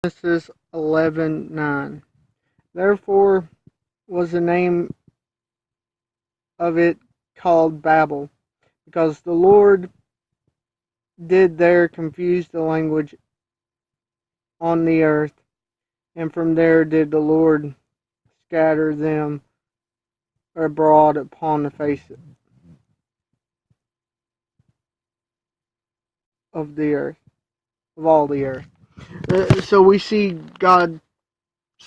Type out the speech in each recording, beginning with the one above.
Genesis 11:9. Therefore was the name of it called Babel, because the Lord did there confuse the language on the earth, and from there did the Lord scatter them abroad upon the face of the earth, of all the earth. So we see God's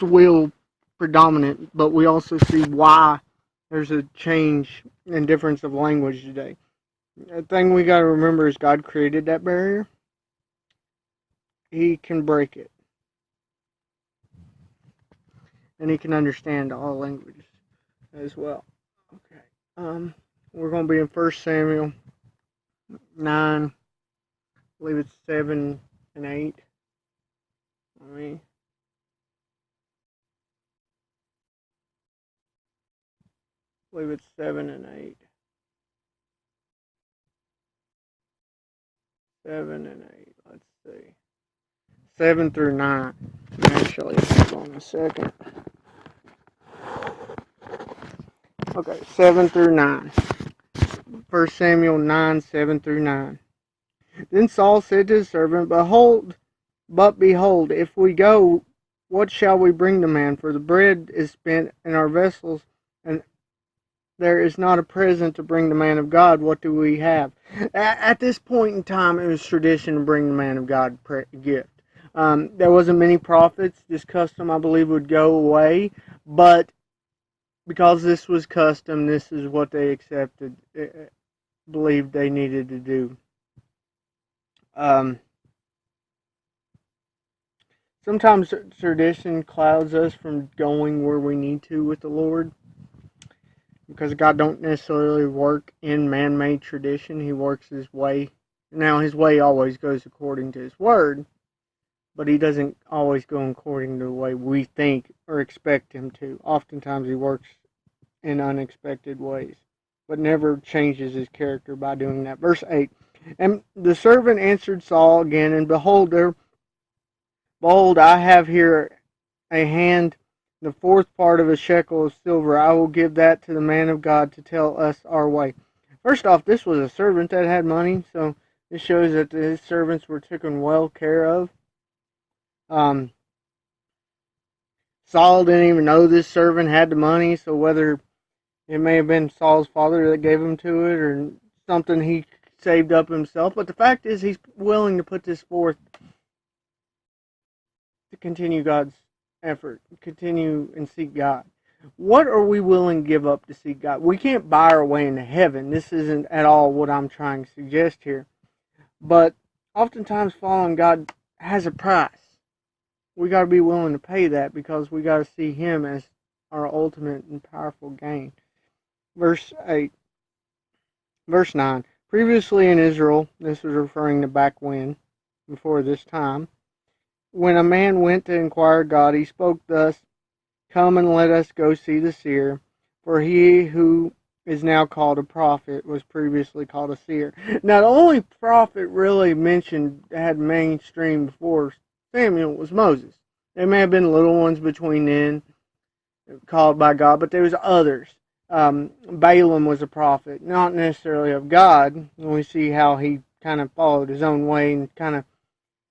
will predominant, but we also see why there's a change and difference of language today. The thing we got to remember is God created that barrier. He can break it, and He can understand all languages as well. Okay. We're going to be in 1 Samuel 9, I believe it's 7 and 8. I believe it's 7 and 8. 7 and 8. Let's see. 7 through 9. Actually, hold on a second. Okay, 7 through 9. 1 Samuel 9, 7 through 9. Then Saul said to his servant, But behold, if we go, what shall we bring the man? For the bread is spent in our vessels, and there is not a present to bring the man of God. What do we have? At this point in time, it was tradition to bring the man of God a gift. There wasn't many prophets. This custom, I believe, would go away, but because this was custom, this is what they accepted, believed they needed to do. Sometimes tradition clouds us from going where we need to with the Lord, because God don't necessarily work in man-made tradition. He works His way. Now, His way always goes according to His word, but He doesn't always go according to the way we think or expect Him to. Oftentimes He works in unexpected ways, but never changes His character by doing that. Verse 8, And the servant answered Saul again, and behold, I have here a hand, the fourth part of a shekel of silver. I will give that to the man of God to tell us our way. First off, this was a servant that had money, so this shows that his servants were taken well care of. Saul didn't even know this servant had the money, so whether it may have been Saul's father that gave him to it or something he saved up himself, but the fact is he's willing to put this forth to continue God's effort, continue and seek God. What are we willing to give up to seek God? We can't buy our way into heaven. This isn't at all what I'm trying to suggest here. But oftentimes following God has a price. We got to be willing to pay that, because we got to see Him as our ultimate and powerful gain. Verse 8. Verse 9. Previously in Israel, this was referring to back when, before this time, when a man went to inquire God, he spoke thus, Come and let us go see the seer, for he who is now called a prophet was previously called a seer. Now, the only prophet really mentioned had mainstream before Samuel was Moses. There may have been little ones between then called by God, but there was others. Balaam was a prophet, not necessarily of God. And we see how he kind of followed his own way and kind of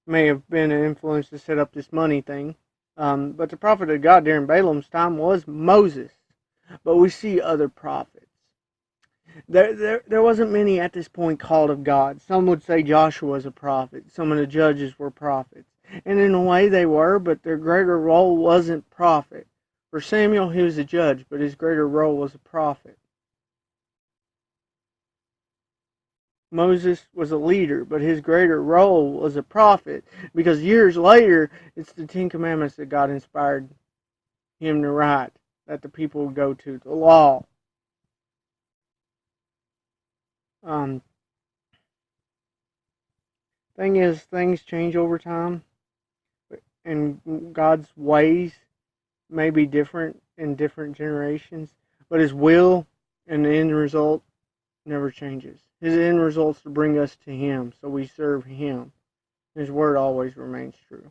may have been an influence to set up this money thing. But the prophet of God during Balaam's time was Moses. But we see other prophets. There wasn't many at this point called of God. Some would say Joshua was a prophet. Some of the judges were prophets. And in a way they were, but their greater role wasn't prophet. For Samuel, he was a judge, but his greater role was a prophet. Moses was a leader, but his greater role was a prophet, because years later, it's the Ten Commandments that God inspired him to write, that the people would go to, the law. Thing is, things change over time, and God's ways may be different in different generations, but His will and the end result never changes. His end result's to bring us to Him, so we serve Him. His word always remains true.